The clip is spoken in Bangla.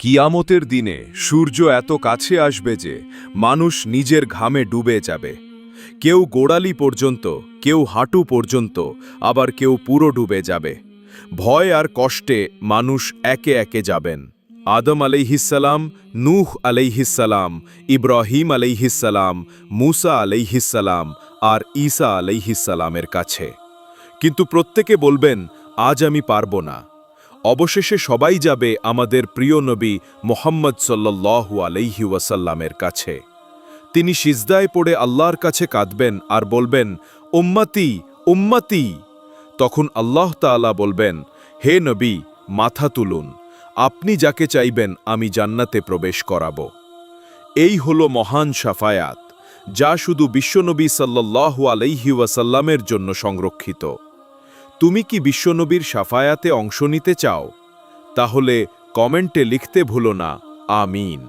কিয়ামতের দিনে সূর্য এত কাছে আসবে যে মানুষ নিজের ঘামে ডুবে যাবে। কেউ গোড়ালি পর্যন্ত, কেউ হাঁটু পর্যন্ত, আবার কেউ পুরো ডুবে যাবে। ভয় আর কষ্টে মানুষ একে একে যাবেন। আদম আলাইহিসসালাম, নূহ আলাইহিসসালাম, ইব্রাহিম আলাইহিসসালাম, মুসা আলাইহিসসালাম আর ঈসা আলাইহিসসালামের কাছে। কিন্তু প্রত্যেকে বলবেন, আজ আমি পারব না। অবশেষে সবাই যাবে আমাদের প্রিয় নবী মুহাম্মদ সাল্লাল্লাহু আলাইহি ওয়াসাল্লামের কাছে। তিনি সিজদায় পড়ে আল্লাহর কাছে কাঁদবেন আর বলবেন, উম্মতি উম্মতি। তখন আল্লাহ তাআলা বলবেন, হে নবী, মাথা তুলুন, আপনি যাকে চাইবেন আমি জান্নাতে প্রবেশ করাব। এই হলো মহান শাফায়াত, যা শুধু বিশ্বনবী সাল্লাল্লাহু আলাইহি ওয়াসাল্লামের জন্য সংরক্ষিত। তুমি কি বিশ্বনবীর শাফায়াতে অংশ নিতে চাও? তাহলে কমেন্টে লিখতে ভুলো না, আমিন।